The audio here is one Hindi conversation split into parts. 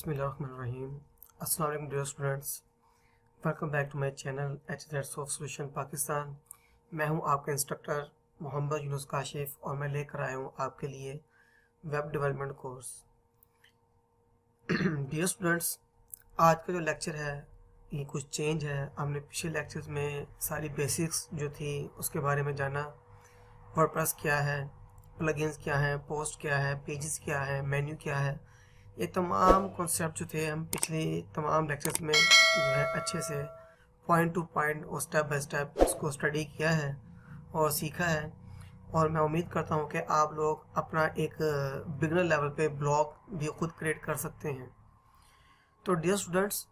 बिस्मिल्लाहिर्रहमानिर्रहीम। अस्सलाम वालेकुम dear students, welcome back to my channel HZ soft solution Pakistan. मैं हूं आपका इंस्ट्रक्टर मोहम्मद यूनुस काशिफ और मैं लेकर आया हूं आपके लिए web development course. Dear students, आज का जो लेक्चर है ये कुछ चेंज है। हमने पिछले लेक्चर्स में सारी बेसिक्स जो थी उसके बारे में जाना। वर्डप्रेस क्या है, प्लगइन्स क्या है, पोस्ट क्या है, पेजेस क्या है, मेन्यू क्या है, ये तमाम कॉन्सेप्ट जो थे हम पिछले तमाम लेक्चर्स में जो है अच्छे से पॉइंट टू पॉइंट और स्टेप बाय स्टेप इसको स्टडी किया है और सीखा है। और मैं उम्मीद करता हूँ कि आप लोग अपना एक बिगनर लेवल पे ब्लॉग भी खुद क्रिएट कर सकते हैं। तो डियर स्टूडेंट्स,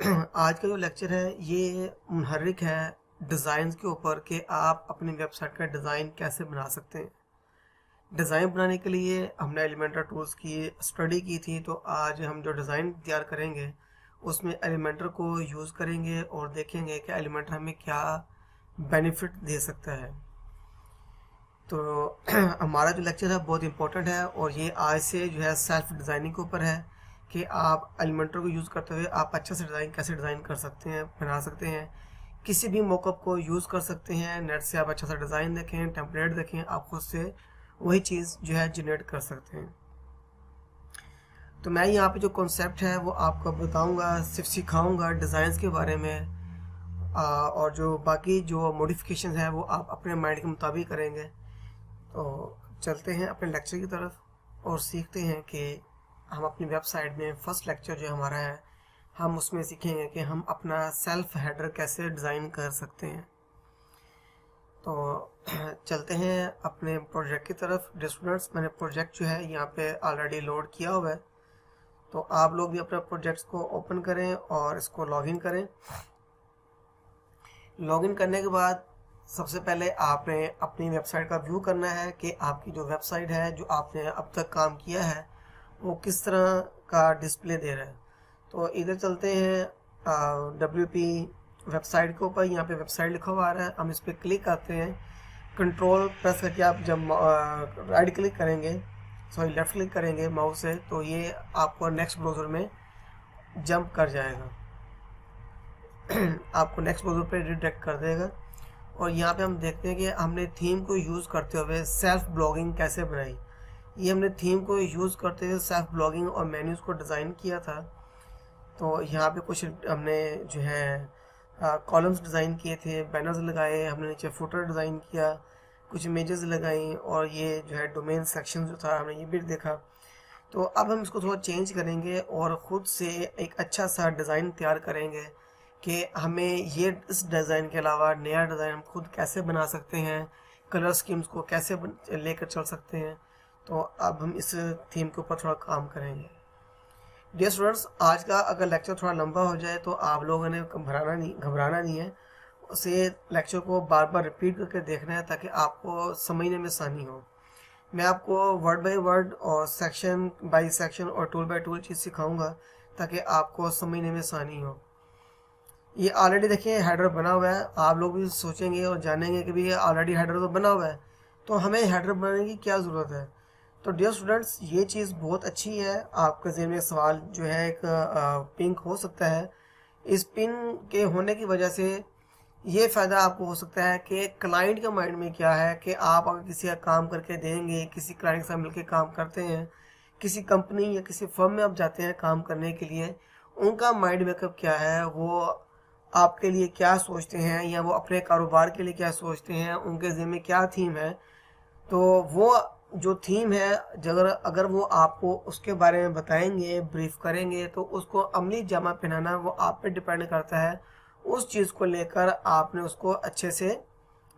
आज का जो लेक्चर है ये मुनहरिक है डिज़ाइन के ऊपर कि आप अपनी वेबसाइट का डिज़ाइन कैसे बना सकते हैं। डिज़ाइन बनाने के लिए हमने एलिमेंटर टूल्स की स्टडी की थी, तो आज हम जो डिज़ाइन तैयार करेंगे उसमें एलिमेंटर को यूज़ करेंगे और देखेंगे कि एलिमेंटर हमें क्या बेनिफिट दे सकता है। तो हमारा जो लेक्चर है बहुत इंपॉर्टेंट है और ये आज से जो है सेल्फ डिज़ाइनिंग के ऊपर है कि आप एलिमेंटर को यूज़ करते हुए आप अच्छा से डिज़ाइन कैसे डिज़ाइन कर सकते हैं, बना सकते हैं। किसी भी मॉकअप को यूज़ कर सकते हैं। नेट से आप अच्छा सा डिज़ाइन देखें, टेम्पलेट देखें, आप खुद से वही चीज़ जो है जनरेट कर सकते हैं। तो मैं यहाँ पे जो कॉन्सेप्ट है वो आपको बताऊँगा, सिर्फ सिखाऊँगा डिज़ाइंस के बारे में, और जो बाकी जो मॉडिफिकेशन है वो आप अपने माइंड के मुताबिक करेंगे। तो चलते हैं अपने लेक्चर की तरफ और सीखते हैं कि हम अपनी वेबसाइट में फर्स्ट लेक्चर जो हमारा है हम उसमें सीखेंगे कि हम अपना सेल्फ हेडर कैसे डिज़ाइन कर सकते हैं। तो चलते हैं अपने प्रोजेक्ट की तरफ। स्टूडेंट्स, मैंने प्रोजेक्ट जो है यहाँ पे ऑलरेडी लोड किया हुआ है, तो आप लोग भी अपने प्रोजेक्ट्स को ओपन करें और इसको लॉगिन करें। लॉगिन करने के बाद सबसे पहले आपने अपनी वेबसाइट का व्यू करना है कि आपकी जो वेबसाइट है, जो आपने अब तक काम किया है, वो किस तरह का डिस्प्ले दे रहा है। तो इधर चलते हैं WP वेबसाइट के ऊपर। यहाँ पे वेबसाइट लिखा हुआ आ रहा है, हम इस पर क्लिक करते हैं। कंट्रोल प्रेस करके आप जब राइट क्लिक करेंगे, सॉरी लेफ्ट क्लिक करेंगे माउस से, तो ये आपको नेक्स्ट ब्राउज़र में जंप कर जाएगा। आपको नेक्स्ट ब्राउज़र पे रिडायरेक्ट कर देगा। और यहाँ पे हम देखते हैं कि हमने थीम को यूज़ करते हुए सेल्फ ब्लॉगिंग कैसे बनाई। ये हमने थीम को यूज़ करते हुए सेल्फ ब्लॉगिंग और मेन्यूज़ को डिज़ाइन किया था। तो यहाँ पे कुछ हमने जो है कॉलम्स डिज़ाइन किए थे, बैनर्स लगाए, हमने नीचे फुटर डिज़ाइन किया, कुछ इमेजेस लगाई, और ये जो है डोमेन सेक्शन जो था हमने ये भी देखा। तो अब हम इसको थोड़ा चेंज करेंगे और ख़ुद से एक अच्छा सा डिज़ाइन तैयार करेंगे कि हमें ये इस डिज़ाइन के अलावा नया डिज़ाइन हम खुद कैसे बना सकते हैं, कलर स्कीम्स को कैसे लेकर चल सकते हैं। तो अब हम इस थीम के ऊपर थोड़ा काम करेंगे। डियर स्टूडेंट्स, आज का अगर लेक्चर थोड़ा लंबा हो जाए तो आप लोगों ने घबराना नहीं है। उसे लेक्चर को बार बार रिपीट करके देखना है ताकि आपको समझने में आसानी हो। मैं आपको वर्ड बाय वर्ड और सेक्शन बाय सेक्शन और टूल बाय टूल चीज़ सिखाऊंगा ताकि आपको समझने में आसानी हो। ये ऑलरेडी देखिए हेडर बना हुआ है। आप लोग भी सोचेंगे और जानेंगे कि भाई ये ऑलरेडी हेडर तो बना हुआ है, तो हमें हेडर बनाने की क्या ज़रूरत है। तो डियर स्टूडेंट्स, ये चीज़ बहुत अच्छी है। आपके ज़हन में सवाल जो है एक पिंक हो सकता है। इस पिन के होने की वजह से ये फ़ायदा आपको हो सकता है कि क्लाइंट के माइंड में क्या है कि आप अगर किसी का काम करके देंगे, किसी क्लाइंट के साथ मिलकर काम करते हैं, किसी कंपनी या किसी फर्म में आप जाते हैं काम करने के लिए, उनका माइंड मेकअप क्या है, वो आपके लिए क्या सोचते हैं या वो अपने कारोबार के लिए क्या सोचते हैं, उनके ज़हन में क्या थीम है। तो वो जो थीम है, अगर वो आपको उसके बारे में बताएंगे, ब्रीफ करेंगे, तो उसको अमली जामा पहनाना वो आप पे डिपेंड करता है। उस चीज़ को लेकर आपने उसको अच्छे से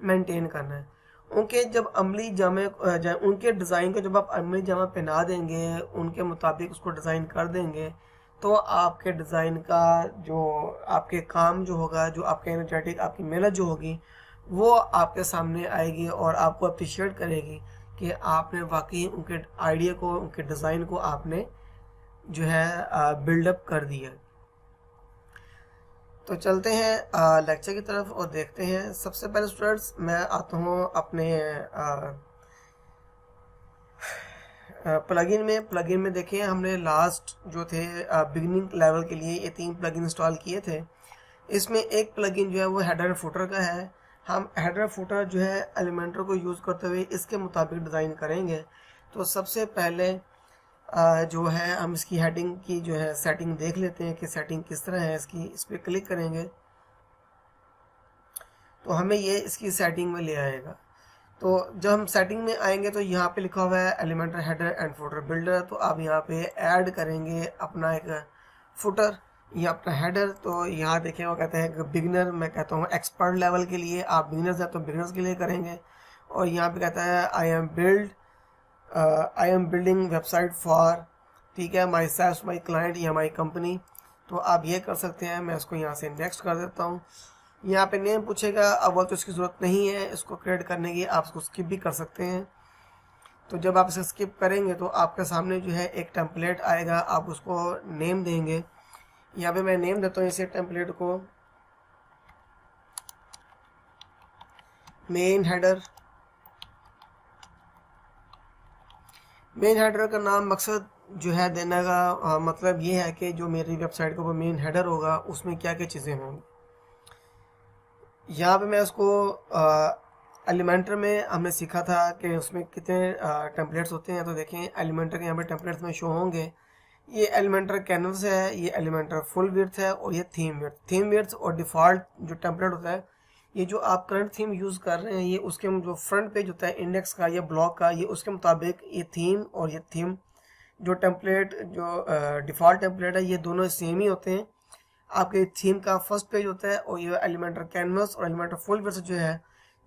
मेंटेन करना है। उनके जब अमली जामे उनके डिज़ाइन को जब आप अमली जामा पहना देंगे, उनके मुताबिक उसको डिज़ाइन कर देंगे, तो आपके डिज़ाइन का जो आपके काम जो होगा, जो आपके एनर्जेटिक आपकी मेहनत जो होगी, वो आपके सामने आएगी और आपको अप्रिशिएट करेगी कि आपने वाकई उनके आइडिया को, उनके डिज़ाइन को आपने जो है बिल्डअप कर दिया। तो चलते हैं लेक्चर की तरफ और देखते हैं। सबसे पहले स्टूडेंट्स, मैं आता हूँ अपने प्लगइन में देखें हमने लास्ट जो थे बिगनिंग लेवल के लिए ये 3 प्लगइन इंस्टॉल किए थे। इसमें एक प्लगइन जो है वो हेडर एंड फुटर का है। हम हेडर फुटर जो है एलिमेंटर को यूज़ करते हुए इसके मुताबिक डिज़ाइन करेंगे। तो सबसे पहले जो है हम इसकी हेडिंग की जो है सेटिंग देख लेते हैं कि सेटिंग किस तरह है इसकी। इस पर क्लिक करेंगे तो हमें ये इसकी सेटिंग में ले आएगा। तो जब हम सेटिंग में आएंगे तो यहाँ पे लिखा हुआ है Elementor header and footer builder. तो आप यहाँ पे ऐड करेंगे अपना एक फुटर या अपना हेडर। तो यहाँ देखें वो कहते हैं बिगिनर, मैं कहता हूँ एक्सपर्ट लेवल के लिए। आप बिगिनर्स हैं तो बिगिनर्स के लिए करेंगे। और यहाँ पे कहता है I am building website for, ठीक है, माई सेल्फ, माई क्लाइंट या माई कंपनी। तो आप ये कर सकते हैं। मैं इसको यहाँ से नेक्स्ट कर देता हूँ। यहाँ पे नेम पूछेगा, अव्वल तो इसकी ज़रूरत नहीं है इसको क्रिएट करने की, आप इसको स्किप भी कर सकते हैं। तो जब आप इसे स्किप करेंगे तो आपके सामने जो है एक टेम्पलेट आएगा, आप उसको नेम देंगे। यहाँ पे मैं नेम देता हूँ इसे टेम्पलेट को मेन हेडर। मेन हेडर का नाम मकसद जो है देने का मतलब ये है कि जो मेरी वेबसाइट का वो मेन हेडर होगा उसमें क्या क्या चीज़ें होंगी। यहाँ पे मैं उसको एलिमेंटर में हमने सीखा था कि उसमें कितने टेम्पलेट्स होते हैं। तो देखें एलिमेंटर के यहाँ पे टेम्पलेट्स में शो होंगे। ये एलिमेंटर कैनवस है, ये एलिमेंटर फुल विड्थ है और ये थीम विड्थ और डिफ़ॉल्ट जो टेम्पलेट होता है, ये जो आप करंट थीम यूज़ कर रहे हैं ये उसके जो फ्रंट पेज होता है इंडेक्स का या ब्लॉग का, ये उसके मुताबिक ये थीम और ये थीम जो टेम्पलेट जो डिफ़ॉल्ट टेम्पलेट है ये दोनों सेम ही होते हैं। आपके थीम का फर्स्ट पेज होता है और ये एलिमेंटर कैनवस और एलिमेंटर फुल विड्थ जो है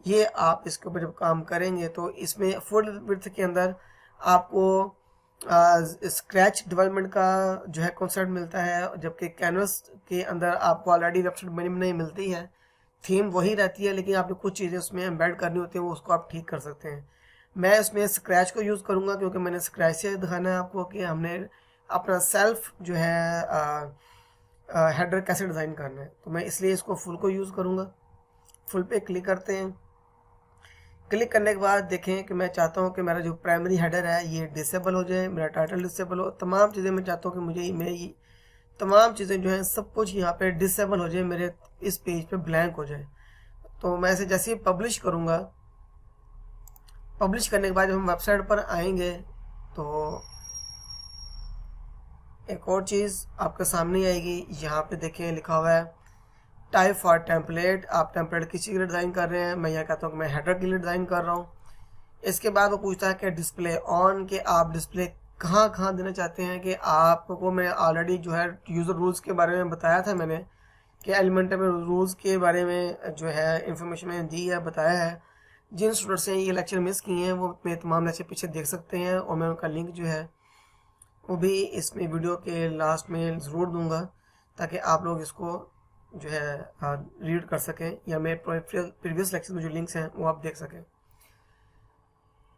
ये आप इसके ऊपर जब काम करेंगे तो इसमें फुल विड्थ के अंदर आपको स्क्रैच डेवलपमेंट का जो है कॉन्सेप्ट मिलता है, जबकि कैनवस के अंदर आपको ऑलरेडी वेबसाइट बनी नहीं मिलती है, थीम वही रहती है, लेकिन आपको कुछ चीज़ें उसमें एम्बेड करनी होती हैं, वो उसको आप ठीक कर सकते हैं। मैं इसमें स्क्रैच को यूज़ करूँगा क्योंकि मैंने स्क्रैच से दिखाना है आपको कि हमने अपना सेल्फ जो है हेडर कैसे डिज़ाइन करना है। तो मैं इसलिए इसको फुल को यूज़ करूँगा। फुल पे क्लिक करते हैं। क्लिक करने के बाद देखें कि मैं चाहता हूं कि मेरा जो प्राइमरी हेडर है ये डिसेबल हो जाए, मेरा टाइटल डिसेबल हो, तमाम चीज़ें मैं चाहता हूं कि मुझे मेरी तमाम चीज़ें जो हैं सब कुछ यहाँ पे डिसेबल हो जाए, मेरे इस पेज पे ब्लैंक हो जाए। तो मैं इसे जैसे ही पब्लिश करूँगा, पब्लिश करने के बाद जब हम वेबसाइट पर आएंगे तो एक और चीज़ आपके सामने आएगी। यहाँ पे देखें लिखा हुआ है टाइप फॉर टेम्पलेट। आप टेम्पलेट किसी के लिए डिज़ाइन कर रहे हैं, मैं यहाँ कहता हूँ कि मैं हेडर के लिए डिज़ाइन कर रहा हूँ। इसके बाद वो पूछता है कि डिस्प्ले ऑन, के आप डिस्प्ले कहाँ देना चाहते हैं। कि आपको मैं ऑलरेडी जो है यूज़र रूल्स के बारे में बताया था मैंने कि एलिमेंटर में रूल्स के बारे में जो है इंफॉर्मेशन मैंने दी है, बताया है। जिन स्टूडेंट्स ने ये लेक्चर मिस किए हैं वो मेरे तमाम लेक्चर पीछे देख सकते हैं और मैं उनका लिंक जो है वो भी इसमें वीडियो के लास्ट में ज़रूर दूंगा ताकि आप लोग इसको जो है रीड कर सकें या मेरे प्रीवियस लेक्चर में जो लिंक्स हैं वो आप देख सकें।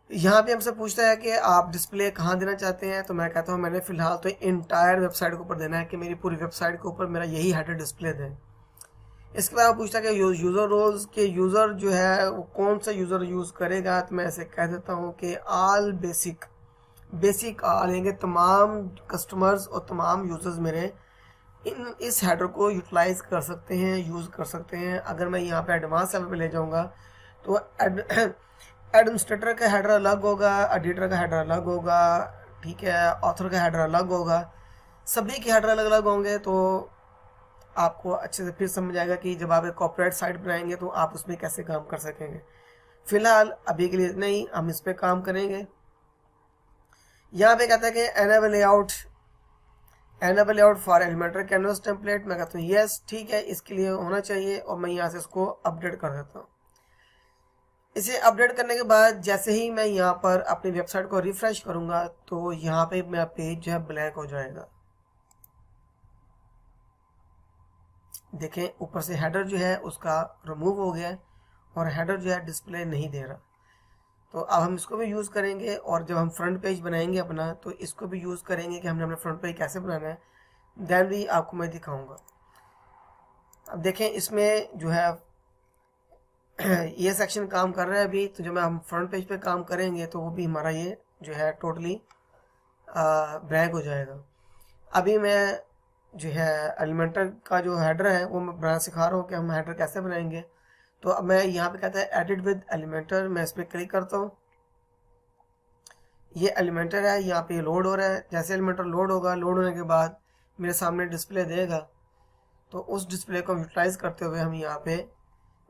यहाँ पे हमसे पूछता है कि आप डिस्प्ले कहाँ देना चाहते हैं। तो मैं कहता हूँ मैंने फ़िलहाल तो इंटायर वेबसाइट के ऊपर देना है कि मेरी पूरी वेबसाइट के ऊपर मेरा यही हेडर डिस्प्ले दें। इसके बाद पूछता है कि यूज़र रोल्स के यूज़र जो है वो कौन सा यूज़र यूज़ करेगा। तो मैं ऐसे कह देता हूँ कि ऑल बेसिक आ लेंगे, तमाम कस्टमर्स और तमाम यूज़र्स मेरे इस हेडर को यूटिलाइज कर सकते हैं, यूज़ कर सकते हैं। अगर मैं यहाँ पे एडवांस लेवल पे ले जाऊँगा तो एडमिनिस्ट्रेटर का हेडर अलग होगा, एडिटर का हेडर अलग होगा, ठीक है, ऑथर का हेडर अलग होगा, सभी के हेडर अलग अलग होंगे। तो आपको अच्छे से फिर समझ आएगा कि जब आप एक कॉर्पोरेट साइट बनाएंगे तो आप उसमें कैसे काम कर सकेंगे। फिलहाल अभी के लिए इतना ही, हम इस पर काम करेंगे। यहाँ पे कहता है कि enable layout for Elementor canvas template. मैं कहता हूँ यस, ठीक है, इसके लिए होना चाहिए और मैं यहाँ से इसको अपडेट कर देता हूँ। इसे अपडेट करने के बाद जैसे ही मैं यहाँ पर अपनी वेबसाइट को रिफ्रेश करूँगा तो यहाँ पे मेरा पेज जो है ब्लैंक हो जाएगा। देखें ऊपर से हेडर जो है उसका रिमूव हो गया है और हेडर जो है डिस्प्ले नहीं दे रहा। तो अब हम इसको भी यूज़ करेंगे और जब हम फ्रंट पेज बनाएंगे अपना तो इसको भी यूज़ करेंगे कि हमने अपना फ्रंट पेज कैसे बनाना है, देन भी आपको मैं दिखाऊंगा। अब देखें इसमें जो है ये सेक्शन काम कर रहा है अभी। तो जब हम फ्रंट पेज पे काम करेंगे तो वो भी हमारा ये जो है टोटली ब्लैक हो जाएगा। अभी मैं जो है एलिमेंटर का जो हेडर है वो मैं बनाना सिखा रहा हूँ कि हम हेडर कैसे बनाएंगे। तो अब मैं यहाँ पे कहता है एडिट विद एलिमेंटर, मैं इस पर क्लिक करता हूँ। ये एलिमेंटर है, यहाँ पे लोड हो रहा है। जैसे एलिमेंटर लोड होगा, लोड होने के बाद मेरे सामने डिस्प्ले देगा, तो उस डिस्प्ले को यूटिलाइज करते हुए हम यहाँ पे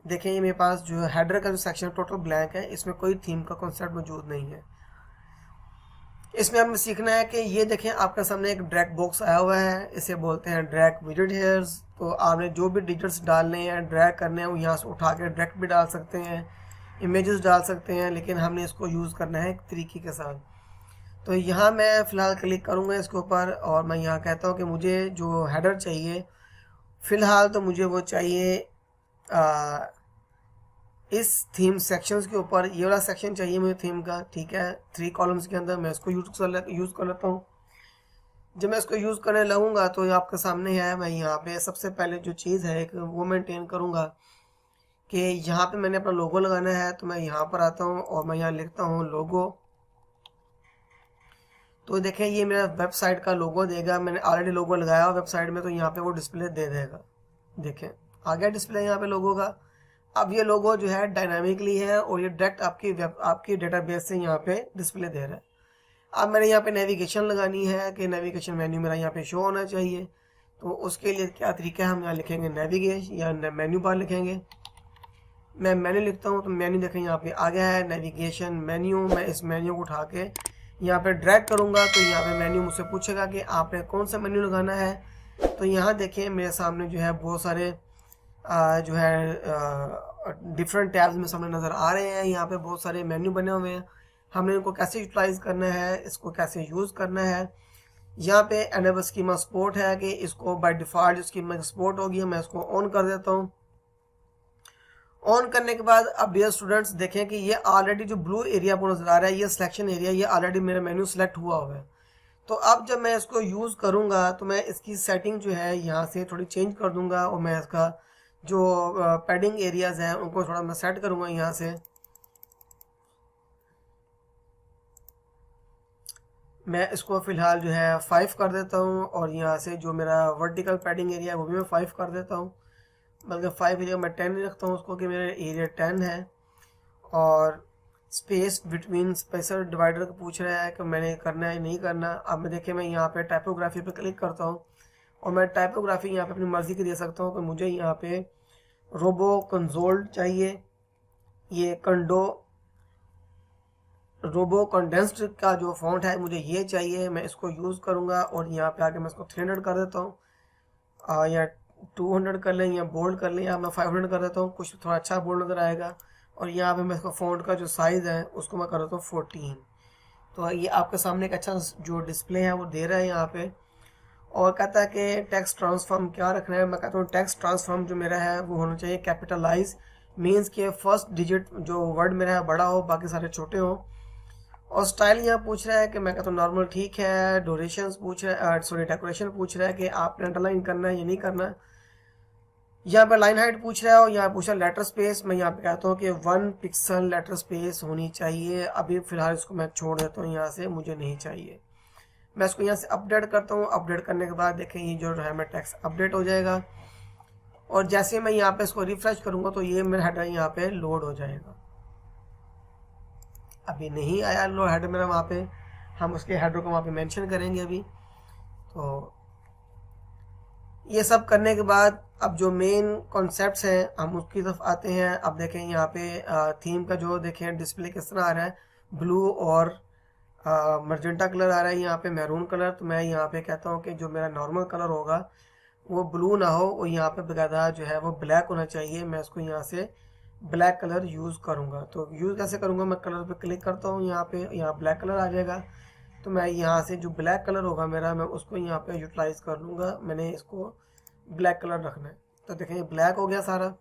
देखें, ये मेरे पास जो हेडर का जो सेक्शन टोटल ब्लैंक है, इसमें कोई थीम का कॉन्सेप्ट मौजूद नहीं है। इसमें हमें सीखना है कि ये देखें आपके सामने एक ड्रैग बॉक्स आया हुआ है, इसे बोलते हैं ड्रैग विजेट हेयर्स। तो आपने जो भी डिजिट्स डालने हैं, ड्रैग करने हैं, वो यहाँ से उठा के डायरेक्ट भी डाल सकते हैं, इमेजेस डाल सकते हैं, लेकिन हमने इसको यूज़ करना है एक तरीके के साथ। तो यहाँ मैं फ़िलहाल क्लिक करूँगा इसके ऊपर और मैं यहाँ कहता हूँ कि मुझे जो हेडर चाहिए, फ़िलहाल तो मुझे वो चाहिए इस थीम सेक्शंस के ऊपर, ये वाला सेक्शन चाहिए मुझे थीम का, ठीक है, 3 कॉलम्स के अंदर। मैं इसको यूज़ कर लेता हूँ। जब मैं इसको यूज़ करने लगूंगा तो ये आपके सामने है। मैं यहाँ पे सबसे पहले जो चीज़ है एक वो मेंटेन करूँगा कि यहाँ पे मैंने अपना लोगो लगाना है। तो मैं यहाँ पर आता हूँ और मैं यहाँ लिखता हूँ लोगो। तो देखें ये मेरा वेबसाइट का लोगो देगा, मैंने ऑलरेडी लोगो लगाया वेबसाइट में, तो यहाँ पे वो डिस्प्ले दे देगा। देखें आ गया डिस्प्ले यहाँ पे लोगो का। अब ये लोगो जो है डायनामिकली है और ये डायरेक्ट आपकी डेटाबेस से यहाँ पे डिस्प्ले दे रहा है। अब मैंने यहाँ पे नेविगेशन लगानी है कि नेविगेशन मेन्यू मेरा यहाँ पे शो होना चाहिए। तो उसके लिए क्या तरीका है, हम यहाँ लिखेंगे नेविगेशन या मेन्यू बार लिखेंगे। मैं मेन्यू लिखता हूँ तो मेन्यू देखें यहाँ पे आ गया है नेविगेशन मेन्यू। मैं इस मेन्यू को उठा के यहाँ पे ड्रैग करूँगा तो यहाँ पे मेन्यू मुझसे पूछेगा कि आपने कौन सा मेन्यू लगाना है। तो यहाँ देखें मेरे सामने जो है बहुत सारे जो है डिफरेंट टैब्स में सामने नज़र आ रहे हैं। यहाँ पे बहुत सारे मेन्यू बने हुए हैं, हमने इनको कैसे यूटिलाइज करना है, इसको कैसे यूज़ करना है। यहाँ पे एनेबल स्कीमा सपोर्ट है कि इसको बाय डिफ़ॉल्ट स्कीमा सपोर्ट होगी, मैं इसको ऑन कर देता हूँ। ऑन करने के बाद अब डियर स्टूडेंट्स देखें कि ये ऑलरेडी जो ब्लू एरिया आपको नजर आ रहा है, ये सिलेक्शन एरिया, ये ऑलरेडी मेरा मेन्यू सेलेक्ट हुआ हुआ है। तो अब जब मैं इसको यूज़ करूँगा तो मैं इसकी सेटिंग जो है यहाँ से थोड़ी चेंज कर दूँगा और मैं इसका जो पैडिंग एरियाज़ हैं उनको थोड़ा मैं सेट करूँगा। यहाँ से मैं इसको फ़िलहाल जो है 5 कर देता हूँ और यहाँ से जो मेरा वर्टिकल पैडिंग एरिया है वो भी मैं 5 कर देता हूँ। बल्कि 5 एरिया मैं 10 रखता हूँ उसको कि मेरा एरिया 10 है। और स्पेस बिटवीन स्पेसर डिवाइडर को पूछ रहा है कि मैंने करना है नहीं करना। अब मैं देखिए मैं यहाँ पे टाइपोग्राफी पे क्लिक करता हूँ और मैं टाइपोग्राफी यहाँ पे अपनी मर्ज़ी की दे सकता हूँ कि मुझे यहाँ पे रोबो कंसोल चाहिए, ये रोबो कंडेंस्ड का जो फॉन्ट है मुझे ये चाहिए, मैं इसको यूज़ करूँगा। और यहाँ पे आके मैं इसको 300 कर देता हूँ या 200 कर लें या बोल्ड कर लें, या मैं 500 कर देता हूँ, कुछ थोड़ा अच्छा बोल्ड नज़र आएगा। और यहाँ पे मैं इसका फ़ॉन्ट का जो साइज़ है उसको मैं कर देता हूँ 14। तो ये आपके सामने एक अच्छा जो डिस्प्ले है वो दे रहा है यहाँ पे। और कहता है कि टेक्स्ट ट्रांसफॉर्म क्या रखना है। मैं कहता हूँ टेक्स्ट ट्रांसफॉर्म जो मेरा है वो होना चाहिए कैपिटलाइज, मीन्स के फर्स्ट डिजिट जो वर्ड मेरा है बड़ा हो, बाकी सारे छोटे हो। और स्टाइल यहाँ पूछ रहा है कि मैं कहता हूँ नॉर्मल ठीक है। ड्यूरेशन पूछ रहा है, सॉरी डेकोरेशन पूछ रहा है कि आपने अंडरलाइन करना है या नहीं करना। यहाँ पे लाइन हाइट पूछ रहा है और यहाँ पूछ रहा है लेटर स्पेस। मैं यहाँ पे कहता हूँ कि 1 पिक्सल लेटर स्पेस होनी चाहिए। अभी फ़िलहाल इसको मैं छोड़ देता हूँ, यहाँ से मुझे नहीं चाहिए। मैं इसको यहाँ से अपडेट करता हूँ। अपडेट करने के बाद देखें ये जो है मेरा टेक्स्ट अपडेट हो जाएगा। और जैसे मैं यहाँ पे इसको रिफ्रेश करूँगा तो ये मेरा हेडर यहाँ पे लोड हो जाएगा। अभी नहीं आया लो हेडर मेरा वहाँ पे, हम उसके हेडर को वहाँ पे मेंशन करेंगे अभी। तो ये सब करने के बाद अब जो मेन कॉन्सेप्ट्स हैं हम उसकी तरफ आते हैं। अब देखें यहाँ पे थीम का जो देखें डिस्प्ले किस तरह आ रहा है, ब्लू और मर्जेंटा कलर आ रहा है, यहाँ पे मैरून कलर। तो मैं यहाँ पे कहता हूँ कि जो मेरा नॉर्मल कलर होगा वो ब्लू ना हो, और यहाँ पे बकायदा जो है वो ब्लैक होना चाहिए। मैं इसको यहाँ से ब्लैक कलर यूज़ करूँगा। तो यूज़ कैसे करूँगा, मैं कलर पे क्लिक करता हूँ, यहाँ पे यहाँ ब्लैक कलर आ जाएगा। तो मैं यहाँ से जो ब्लैक कलर होगा मेरा, मैं उसको यहाँ पे यूटिलाइज़ कर लूँगा। मैंने इसको ब्लैक कलर रखना है। तो देखें ये ब्लैक हो गया सारा।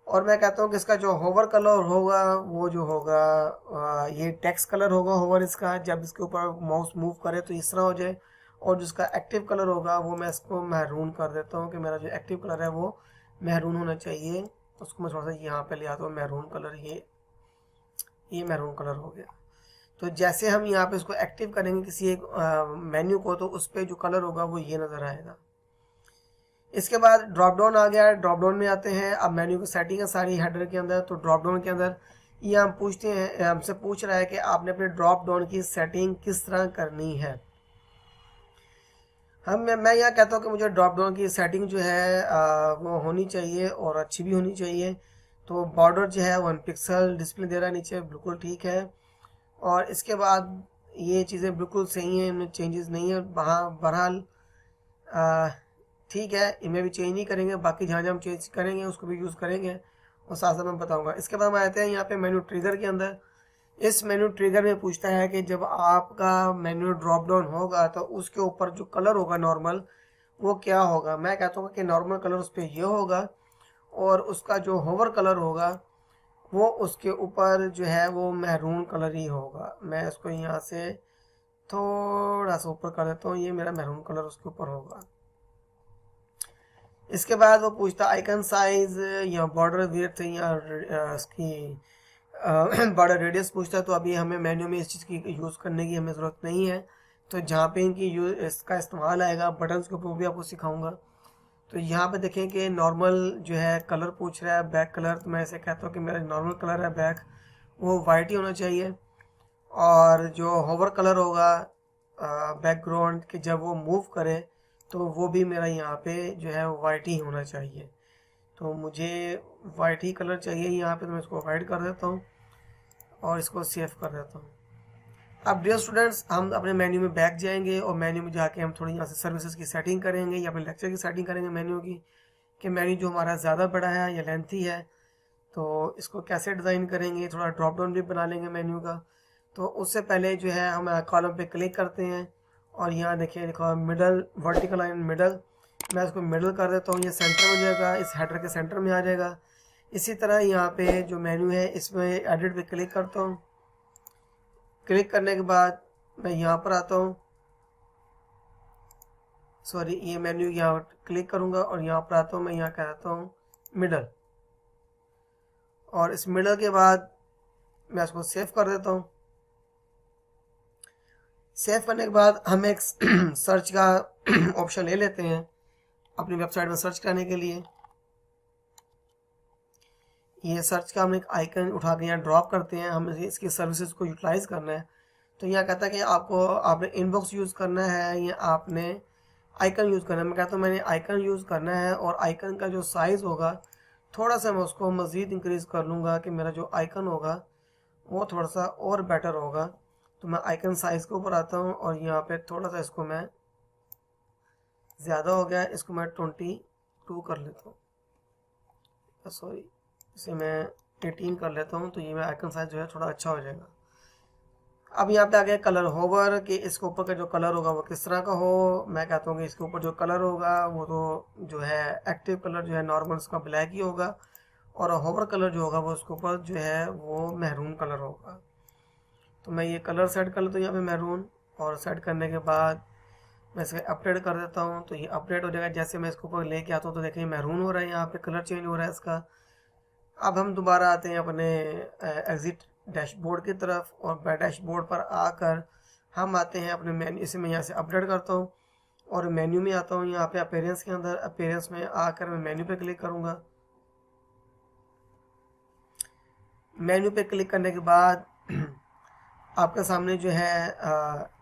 और मैं कहता हूँ कि इसका जो होवर कलर होगा वो जो होगा ये टेक्स्ट कलर होगा होवर इसका, जब इसके ऊपर माउस मूव करे तो इस तरह हो जाए। और जिसका एक्टिव कलर होगा वो मैं इसको मैरून कर देता हूँ कि मेरा जो एक्टिव कलर है वो मैरून होना चाहिए। उसको मैं थोड़ा सा यहाँ पे ले आता हूँ मैरून कलर, ये मैरून कलर हो गया। तो जैसे हम यहाँ पे इसको एक्टिव करेंगे किसी एक मेन्यू को, तो उस पर जो कलर होगा वो ये नज़र आएगा। इसके बाद ड्रॉप डाउन आ गया है। ड्रॉप डाउन में आते हैं, अब मेन्यू की सेटिंग है सारी हेडर के अंदर। तो ड्रॉप डाउन के अंदर ये हम पूछते हैं, हमसे पूछ रहा है कि आपने अपने ड्रॉप डाउन की सेटिंग किस तरह करनी है। मैं यहाँ कहता हूँ कि मुझे ड्रॉप डाउन की सेटिंग जो है वो होनी चाहिए और अच्छी भी होनी चाहिए। तो बॉर्डर जो है 1 पिक्सल डिस्प्ले दे रहा है नीचे, बिल्कुल ठीक है। और इसके बाद ये चीज़ें बिल्कुल सही हैं, इनमें चेंजेस नहीं है। बहरहाल ठीक है, इनमें भी चेंज नहीं करेंगे, बाकी जहाँ जहाँ हम चेंज करेंगे उसको भी यूज़ करेंगे और साथ साथ मैं बताऊँगा। इसके बाद हम आते हैं यहाँ पे मेन्यू ट्रिगर के अंदर। इस मेन्यू ट्रिगर में पूछता है कि जब आपका मेन्यू ड्रॉप डाउन होगा तो उसके ऊपर जो कलर होगा नॉर्मल, वो क्या होगा। मैं कहता हूँ कि नॉर्मल कलर उस पर ये होगा और उसका जो होवर कलर होगा वो उसके ऊपर जो है वो मैरून कलर ही होगा। मैं इसको यहाँ से थोड़ा सा ऊपर कर देता हूँ, ये मेरा मैरून कलर उसके ऊपर होगा। इसके बाद वो पूछता आइकन साइज या बॉर्डर विड्थ या इसकी बॉर्डर रेडियस पूछता है। तो अभी हमें मेन्यू में इस चीज़ की यूज़ करने की हमें ज़रूरत नहीं है। तो जहाँ पे इनकी इसका इस्तेमाल आएगा बटन्स के ऊपर भी आपको सिखाऊंगा। तो यहाँ पे देखें कि नॉर्मल जो है कलर पूछ रहा है, बैक कलर। तो मैं ऐसे कहता हूँ कि मेरा नॉर्मल कलर है बैक, वो वाइट ही होना चाहिए। और जो होवर कलर होगा बैकग्राउंड के जब वो मूव करे तो वो भी मेरा यहाँ पे जो है वाइट ही होना चाहिए। तो मुझे वाइट ही कलर चाहिए यहाँ पे, तो मैं इसको वाइट कर देता हूँ और इसको सेव कर देता हूँ। अब डियर स्टूडेंट्स, हम अपने मेन्यू में बैक जाएंगे और मेन्यू में जाके हम थोड़ी यहाँ से सर्विसेज की सेटिंग करेंगे या अपने लेक्चर की सेटिंग करेंगे मेन्यू की, कि मेन्यू जो हमारा ज़्यादा बड़ा है या लेंथी है, तो इसको कैसे डिज़ाइन करेंगे। थोड़ा ड्रॉप डाउन भी बना लेंगे मेन्यू का। तो उससे पहले जो है हम कॉलम पे क्लिक करते हैं और यहाँ देखिए लिखा मिडल, वर्टिकल लाइन मिडल। मैं इसको मिडल कर देता हूँ, ये सेंटर में जाएगा, इस हेडर के सेंटर में आ जाएगा। इसी तरह यहाँ पे जो मेन्यू है इसमें एडिट पे क्लिक करता हूँ। क्लिक करने के बाद मैं यहाँ पर आता हूँ, सॉरी ये मेन्यू यहाँ क्लिक करूँगा और यहाँ पर आता हूँ, मैं यहाँ कह देता हूँ मिडल। और इस मिडल के बाद मैं इसको सेव कर देता हूँ। सेव करने के बाद हम एक सर्च का ऑप्शन ले लेते हैं अपनी वेबसाइट में सर्च करने के लिए। ये सर्च का हम एक आइकन उठा के यहाँ ड्रॉप करते हैं, हमें इसकी सर्विसेज को यूटिलाइज करना है। तो यहाँ कहता है कि आपने इनबॉक्स यूज़ करना है या आपने आइकन यूज़ करना है। मैं कहता हूँ मैंने आइकन यूज़ करना है और आइकन का जो साइज़ होगा थोड़ा सा मैं उसको मज़ीद इंक्रीज़ कर लूँगा कि मेरा जो आइकन होगा वो थोड़ा सा और बेटर होगा। तो मैं आइकन साइज़ के ऊपर आता हूँ और यहाँ पे थोड़ा सा इसको मैं ज़्यादा हो गया, इसको मैं 22 कर लेता हूँ, सॉरी इसे मैं 18 कर लेता हूँ। तो ये मेरा आइकन साइज जो है थोड़ा अच्छा हो जाएगा। अब यहाँ पे आ गया कलर होवर, कि इसके ऊपर का जो कलर होगा वो किस तरह का हो। मैं कहता हूँ कि इसके ऊपर जो कलर होगा वो तो जो है एक्टिव कलर जो है नॉर्मल उसका ब्लैक ही होगा और होवर कलर जो होगा वो उसके ऊपर जो है वो मैरून कलर होगा। तो मैं ये कलर सेट कर लेता हूँ यहाँ पे मैरून, और सेट करने के बाद मैं इसे अपडेट कर देता हूँ। तो ये अपडेट हो जाएगा। जैसे मैं इसके ऊपर लेके आता हूँ तो देखिए मैरून हो रहा है, यहाँ पे कलर चेंज हो रहा है इसका। अब हम दोबारा आते हैं अपने एग्जिट डैशबोर्ड की तरफ, और डैशबोर्ड पर आकर हम आते हैं अपने मेन्यू। इसे मैं यहाँ से अपडेट करता हूँ और मेन्यू में आता हूँ। यहाँ पे अपीयरेंस के अंदर, अपीयरेंस में आकर मैं मेन्यू पे क्लिक करूँगा। मेन्यू पे क्लिक करने के बाद आपके सामने जो है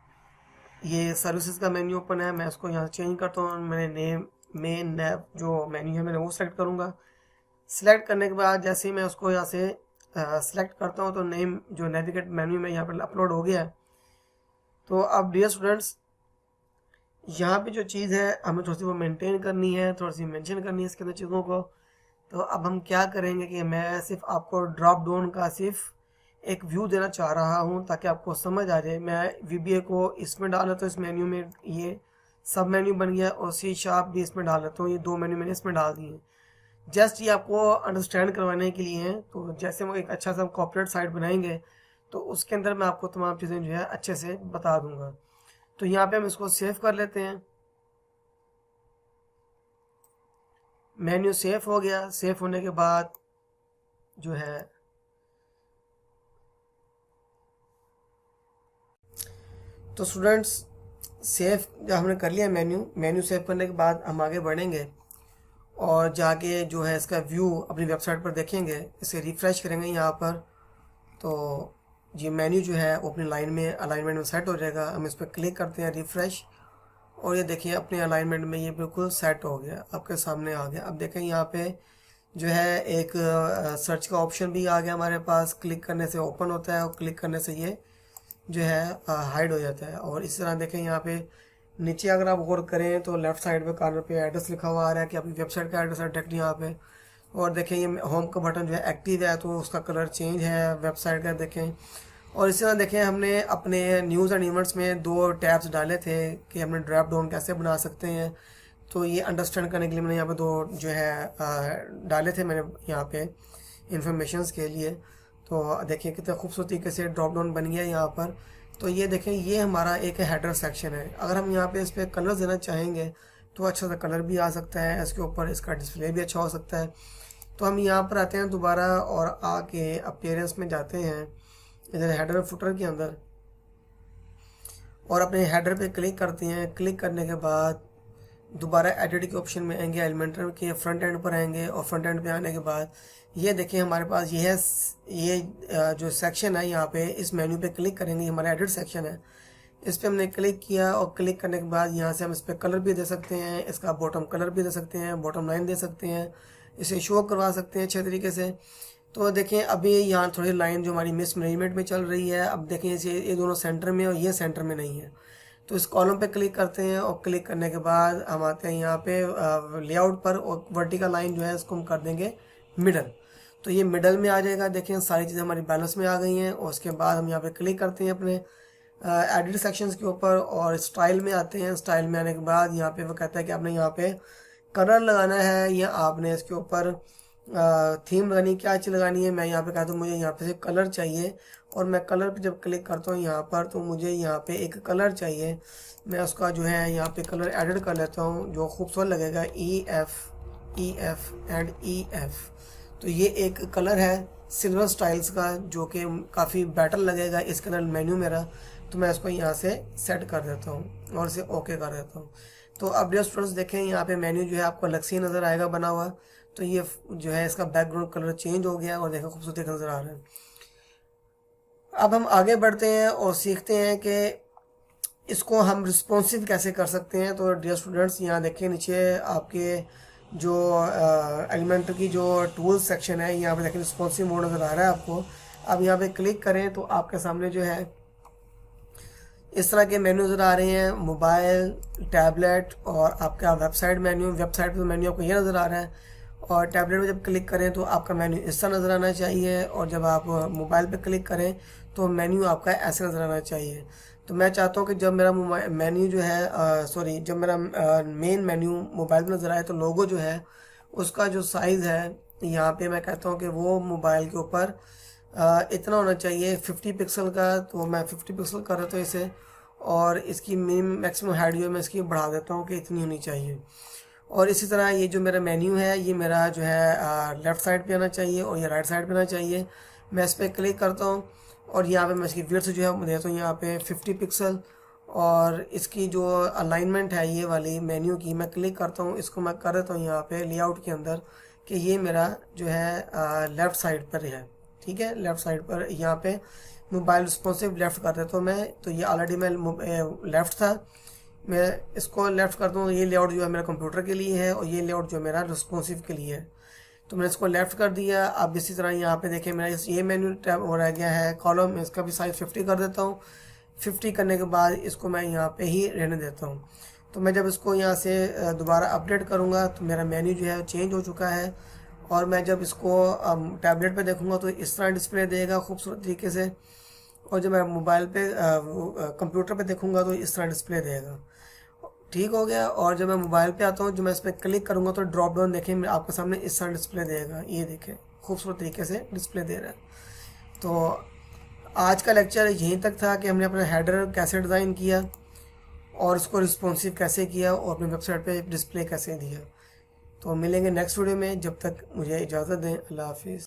ये सर्विसेज का मेन्यू ओपन है। मैं इसको यहाँ से चेंज करता हूँ। मैंने नेम में जो मेन्यू है मैंने वो सेलेक्ट करूँगा। सिलेक्ट करने के बाद जैसे ही मैं उसको यहाँ से सिलेक्ट करता हूँ तो नेम जो नेविगेट मेन्यू में यहाँ पर अपलोड हो गया है। तो अब डियर स्टूडेंट्स, यहाँ पे जो चीज़ है हमें थोड़ी सी वो मेंटेन करनी है, थोड़ी सी मेंशन करनी है इसके अंदर चीज़ों को। तो अब हम क्या करेंगे कि मैं सिर्फ आपको ड्रॉप डाउन का सिर्फ एक व्यू देना चाह रहा हूँ ताकि आपको समझ आ जाए। मैं VBA को इसमें डाल लेता हूँ, इस मेन्यू में ये सब मेन्यू बन गया, और C# भी इसमें डाल लेता हूँ। ये 2 मेन्यू मैंने इसमें डाल दिए, जस्ट ये आपको अंडरस्टैंड करवाने के लिए हैं। तो जैसे हम एक अच्छा सा कॉर्पोरेट साइट बनाएंगे तो उसके अंदर मैं आपको तमाम चीज़ें जो है अच्छे से बता दूंगा। तो यहाँ पे हम इसको सेव कर लेते हैं। मेन्यू सेव हो गया। सेव होने के बाद जो है तो स्टूडेंट्स सेव जब हमने कर लिया मेन्यू सेव करने के बाद हम आगे बढ़ेंगे और जाके जो है इसका व्यू अपनी वेबसाइट पर देखेंगे। इसे रिफ़्रेश करेंगे यहाँ पर, तो ये मेन्यू जो है वो अपनी लाइन में अलाइनमेंट में सेट हो जाएगा। हम इस पर क्लिक करते हैं रिफ़्रेश, और ये देखिए अपने अलाइनमेंट में ये बिल्कुल सेट हो गया, आपके सामने आ गया। अब देखें यहाँ पे जो है एक सर्च का ऑप्शन भी आ गया हमारे पास। क्लिक करने से ओपन होता है और क्लिक करने से ये जो है हाइड हो जाता है। और इस तरह देखें यहाँ पे नीचे अगर आप गौर करें तो लेफ़्ट साइड पे कॉर्नर पे एड्रेस लिखा हुआ आ रहा है कि आपकी वेबसाइट का एड्रेस है डायरेक्ट यहाँ पे। और देखें ये होम का बटन जो है एक्टिव है, तो उसका कलर चेंज है वेबसाइट का, देखें। और इसी तरह देखें हमने अपने न्यूज़ एंड इवेंट्स में 2 टैब्स डाले थे कि हमने ड्रॉप डाउन कैसे बना सकते हैं। तो ये अंडरस्टैंड करने के लिए मैंने यहाँ पे 2 जो है डाले थे मैंने यहाँ पे इंफॉर्मेशंस के लिए। तो देखिए कितने खूबसूरत तरीके से ड्रॉप डाउन बन गया यहाँ पर। तो ये देखें ये हमारा एक हेडर सेक्शन है। अगर हम यहाँ पे इस पर कलर देना चाहेंगे तो अच्छा सा कलर भी आ सकता है इसके ऊपर, इसका डिस्प्ले भी अच्छा हो सकता है। तो हम यहाँ पर आते हैं दोबारा और आके अपीयरेंस में जाते हैं इधर हेडर फुटर के अंदर, और अपने हेडर पे क्लिक करते हैं। क्लिक करने के बाद दोबारा एडिट के ऑप्शन में आएंगे, एलिमेंटर के फ्रंट एंड पर आएंगे, और फ्रंट एंड पे आने के बाद ये देखिए हमारे पास ये है, ये जो सेक्शन है यहाँ पे इस मेन्यू पे क्लिक करेंगे, हमारा एडिट सेक्शन है। इस पर हमने क्लिक किया और क्लिक करने के बाद यहाँ से हम इस पर कलर भी दे सकते हैं, इसका बॉटम कलर भी दे सकते हैं, बॉटम लाइन दे सकते हैं, इसे शो करवा सकते हैं अच्छे तरीके से। तो देखें अभी यहाँ थोड़ी लाइन जो हमारी मिस मैनेजमेंट में चल रही है। अब देखें ये दोनों सेंटर में और ये सेंटर में नहीं है। तो इस कॉलम पे क्लिक करते हैं और क्लिक करने के बाद हम आते हैं यहाँ पे लेआउट पर, और वर्टिकल लाइन जो है इसको हम कर देंगे मिडल। तो ये मिडल में आ जाएगा। देखें सारी चीज़ें हमारी बैलेंस में आ गई हैं। और उसके बाद हम यहाँ पे क्लिक करते हैं अपने एडिट सेक्शंस के ऊपर और स्टाइल में आते हैं। स्टाइल में आने के बाद यहाँ पे वो कहता है कि आपने यहाँ पे कलर लगाना है या आपने इसके ऊपर थीम लगानी, क्या चीज़ लगानी है। मैं यहाँ पे कहता हूँ मुझे यहाँ पे से कलर चाहिए, और मैं कलर पे जब क्लिक करता हूँ यहाँ पर तो मुझे यहाँ पे एक कलर चाहिए। मैं उसका जो है यहाँ पे कलर एडिट कर लेता हूँ जो खूबसूरत लगेगा, EF एंड EF। तो ये एक कलर है सिल्वर स्टाइल्स का जो कि काफ़ी बेटर लगेगा इसके अंदर मेन्यू मेरा। तो मैं इसको यहाँ से सेट कर देता हूँ और इसे ओके कर देता हूँ। तो अब डियर स्टूडेंट्स देखें यहाँ पे मेन्यू जो है आपको अलग से नज़र आएगा बना हुआ। तो ये जो है इसका बैकग्राउंड कलर चेंज हो गया और देखो खूबसूरत नज़र आ रहा है। अब हम आगे बढ़ते हैं और सीखते हैं कि इसको हम रिस्पॉन्सिव कैसे कर सकते हैं। तो डियर स्टूडेंट्स यहाँ देखें नीचे आपके जो एलिमेंटर की जो टूल्स सेक्शन है यहाँ पे देखें रिस्पॉन्सिव मोड नज़र आ रहा है आपको। अब यहाँ पे क्लिक करें तो आपके सामने जो है इस तरह के मेन्यू नज़र आ रहे हैं, मोबाइल, टैबलेट और आपका वेबसाइट मेन्यू। वेबसाइट पर मेन्यू आपको ये नज़र आ रहा है, और टैबलेट में जब क्लिक करें तो आपका मेन्यू इस तरह नज़र आना चाहिए, और जब आप मोबाइल पे क्लिक करें तो मेन्यू आपका ऐसे नज़र आना चाहिए। तो मैं चाहता हूँ कि जब मेरा मेन्यू जो है जब मेरा मेन मेन्यू मोबाइल पर नज़र आए तो लोगो जो है उसका जो साइज़ है यहाँ पे मैं कहता हूँ कि वो मोबाइल के ऊपर इतना होना चाहिए 50 पिक्सल का। तो मैं 50 पिक्सल कर देता हूँ इसे, और इसकी मैक्सिमम हाइट जो है मैं इसकी बढ़ा देता हूँ कि इतनी होनी चाहिए। और इसी तरह ये जो मेरा मेन्यू है ये मेरा जो है लेफ़्ट साइड पे आना चाहिए और ये राइट साइड पे आना चाहिए। मैं इस पर क्लिक करता हूँ और यहाँ पे मैं इसकी विड्थ जो है देता हूँ यहाँ पे 50 पिक्सल, और इसकी जो अलाइनमेंट है ये वाली मेन्यू की मैं क्लिक करता हूँ, इसको मैं कर देता हूँ यहाँ पे लेआउट के अंदर कि ये मेरा जो है लेफ़्ट साइड पर है। ठीक है, लेफ़्ट साइड पर यहाँ पे मोबाइल रिस्पॉन्सिव लेफ़्ट कर देता हूँ मैं। तो ये ऑलरेडी मैं लेफ़्ट था, मैं इसको लेफ़्ट कर दूँ। ये लेआउट जो है मेरा कंप्यूटर के लिए है और ये लेआउट जो मेरा रिस्पॉन्सिव के लिए है। तो मैंने इसको लेफ़्ट कर दिया। अब इसी तरह यहाँ पे देखें मेरा ये मेन्यू टैब हो रह गया है कॉलम, इसका भी साइज़ 50 कर देता हूँ। 50 करने के बाद इसको मैं यहाँ पे ही रहने देता हूँ। तो मैं जब इसको यहाँ से दोबारा अपडेट करूँगा तो मेरा मेन्यू जो है चेंज हो चुका है, और मैं जब इसको टैबलेट पे देखूँगा तो इस तरह डिस्प्ले देगा खूबसूरत तरीके से, और जब मैं मोबाइल पे कंप्यूटर पे देखूँगा तो इस तरह डिस्प्ले देगा। ठीक हो गया। और जब मैं मोबाइल पे आता हूँ, जब मैं इस पर क्लिक करूँगा तो ड्रॉप डाउन देखें आपके सामने इस तरह डिस्प्ले देगा। ये देखें खूबसूरत तरीके से डिस्प्ले दे रहा है। तो आज का लेक्चर यहीं तक था कि हमने अपना हेडर कैसे डिज़ाइन किया और उसको रिस्पॉन्सिव कैसे किया और अपनी वेबसाइट पे डिस्प्ले कैसे दिया। तो मिलेंगे नेक्स्ट वीडियो में, जब तक मुझे इजाज़त दें। अल्लाह हाफिज़।